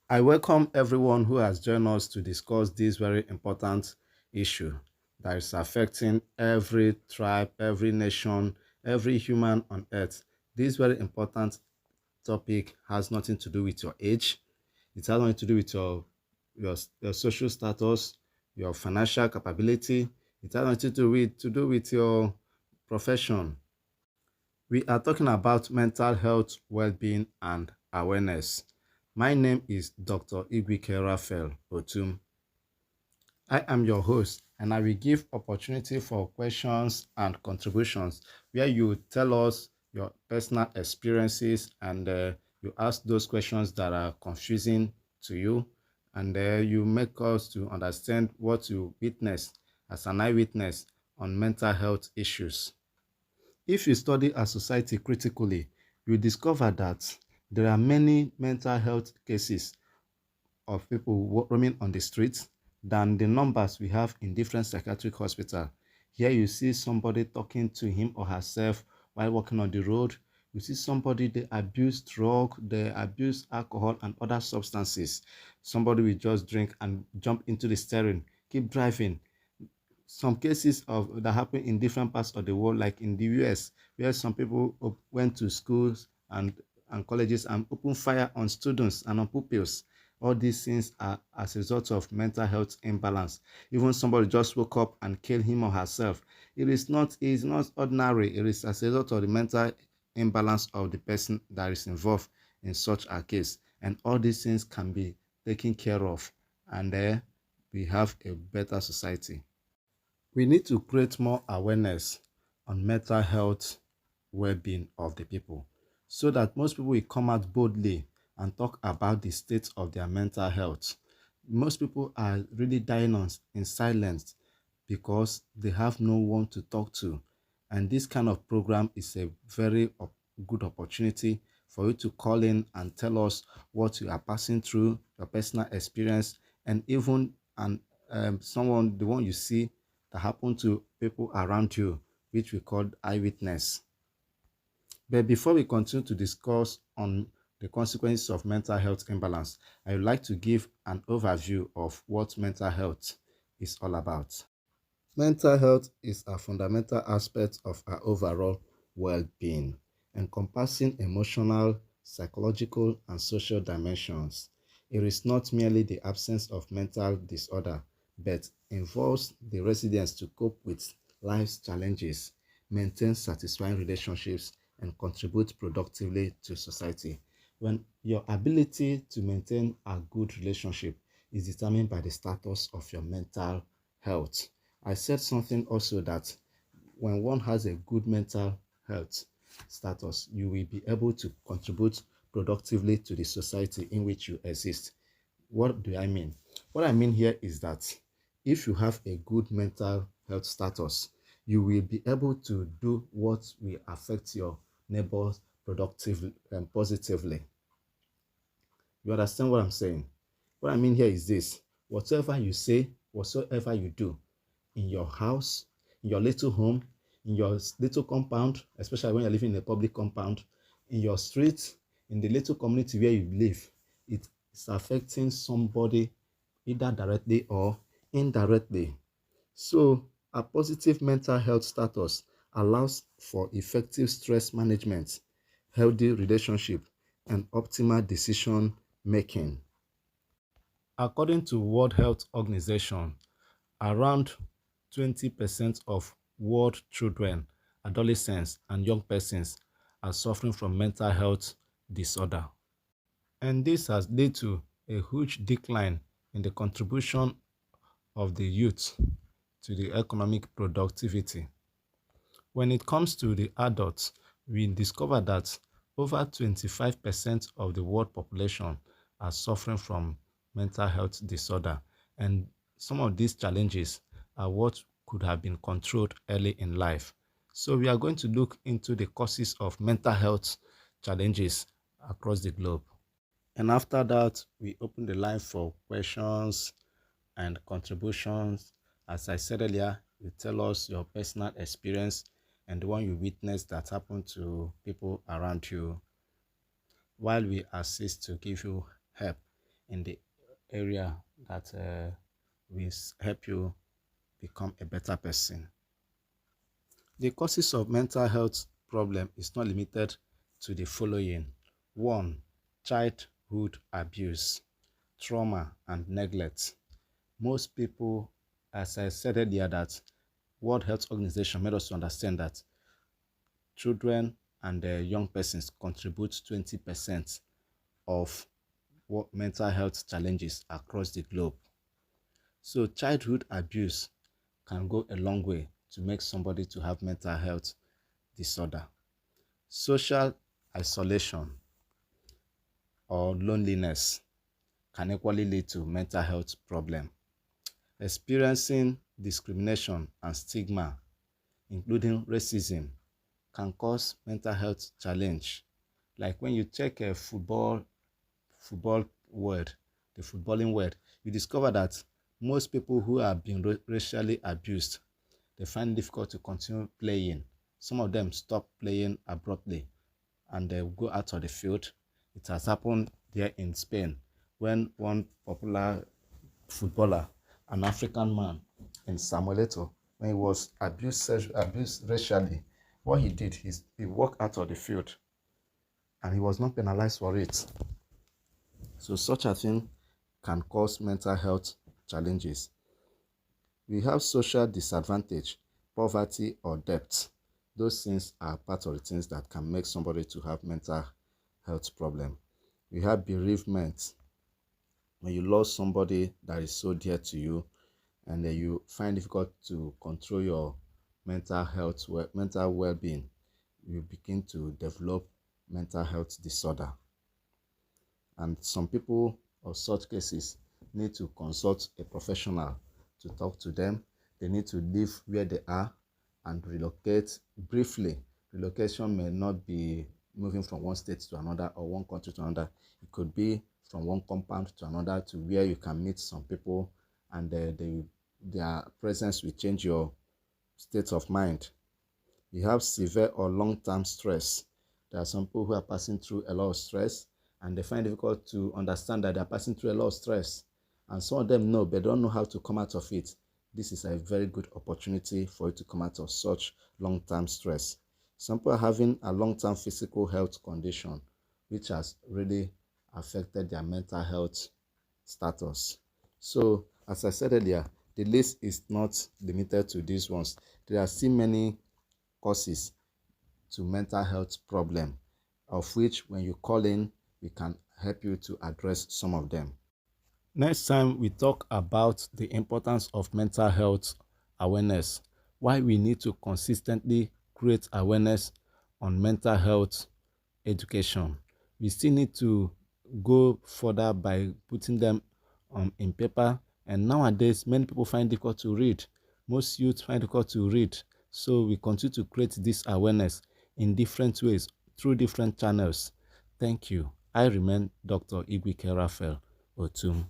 I welcome everyone who has joined us to discuss this very important issue that is affecting every tribe, every nation, every human on earth. This very important topic has nothing to do with your age. It has nothing to do with your social status, your financial capability. It has nothing to do with your profession. We are talking about mental health, well-being, and awareness. My name is Dr. IGWEIKE Raphael Otum. I am your host, and I will give opportunity for questions and contributions where you tell us your personal experiences and you ask those questions that are confusing to you, and you make us to understand what you witnessed as an eyewitness on mental health issues. If you study a society critically, you discover that there are many mental health cases of people roaming on the streets than the numbers we have in different psychiatric hospitals. Here you see somebody talking to him or herself while walking on the road. You see somebody, they abuse drug, they abuse alcohol and other substances. Somebody will just drink and jump into the steering, keep driving. Some cases of that happen in different parts of the world, like in the US, where some people went to schools and colleges and opened fire on students and on pupils. All these things are as a result of mental health imbalance. Even somebody just woke up and killed him or herself. It is not ordinary. It is as a result of the mental imbalance of the person that is involved in such a case. And all these things can be taken care of, and we have a better society. We need to create more awareness on mental health well-being of the people so that most people will come out boldly and talk about the state of their mental health. Most people are really dying in silence because they have no one to talk to. And this kind of program is a very good opportunity for you to call in and tell us what you are passing through, your personal experience, and even someone, the one you see that happened to people around you, which we call eyewitness. But before we continue to discuss on the consequences of mental health imbalance, I would like to give an overview of what mental health is all about. Mental health is a fundamental aspect of our overall well-being, encompassing emotional, psychological, and social dimensions. It is not merely the absence of mental disorder, but involves the resilience to cope with life's challenges, maintain satisfying relationships, and contribute productively to society. When your ability to maintain a good relationship is determined by the status of your mental health. I said something also that when one has a good mental health status, you will be able to contribute productively to the society in which you exist. What do I mean? What I mean here is that if you have a good mental health status, you will be able to do what will affect your neighbors productively and positively. You understand what I'm saying? What I mean here is this: whatever you say, whatsoever you do, in your house, in your little home, in your little compound, especially when you're living in a public compound, in your street, in the little community where you live, it is affecting somebody either directly or indirectly. So, a positive mental health status allows for effective stress management, healthy relationship, and optimal decision making. According to World Health Organization, around 20% of world children, adolescents, and young persons are suffering from mental health disorder. And this has led to a huge decline in the contribution of the youth to the economic productivity. When it comes to the adults, we discover that over 25% of the world population are suffering from mental health disorder, and some of these challenges are what could have been controlled early in life. So we are going to look into the causes of mental health challenges across the globe. And after that, we open the line for questions and contributions. As I said earlier, you tell us your personal experience and the one you witnessed that happened to people around you, while we assist to give you help in the area that will help you become a better person. The causes of mental health problem is not limited to the following. 1. Childhood abuse, trauma, and neglect. Most people, as I said earlier, that World Health Organization made us understand that children and young persons contribute 20% of what mental health challenges across the globe. So childhood abuse can go a long way to make somebody to have mental health disorder. Social isolation or loneliness can equally lead to mental health problem. Experiencing discrimination and stigma, including racism, can cause mental health challenge. Like when you check a football world, the footballing world, you discover that most people who have been racially abused, they find it difficult to continue playing. Some of them stop playing abruptly and they go out of the field. It has happened there in Spain when one popular footballer, an African man in Samuel Eto'o, when he was abused racially, what he did is he walked out of the field and he was not penalized for it. So such a thing can cause mental health challenges. We have social disadvantage, poverty or debt. Those things are part of the things that can make somebody to have mental health problem. We have bereavement. When you lost somebody that is so dear to you and then you find it difficult to control your mental well-being, you begin to develop mental health disorder. And some people of such cases need to consult a professional to talk to them. They need to live where they are and relocate briefly. Relocation may not be moving from one state to another or one country to another. It could be from one compound to another to where you can meet some people and their presence will change your state of mind. You have severe or long-term stress. There are some people who are passing through a lot of stress and they find it difficult to understand that they're passing through a lot of stress. And some of them know, but don't know how to come out of it. This is a very good opportunity for you to come out of such long-term stress. Some people are having a long-term physical health condition, which has really affected their mental health status. So, as I said earlier, the list is not limited to these ones. There are still many causes to mental health problem, of which when you call in, we can help you to address some of them. Next time, we talk about the importance of mental health awareness, why we need to consistently create awareness on mental health education. We still need to go further by putting them in paper. And nowadays, many people find it difficult to read. Most youth find it difficult to read. So we continue to create this awareness in different ways through different channels. Thank you. I remain Dr. IGWEIKE Raphael Otum.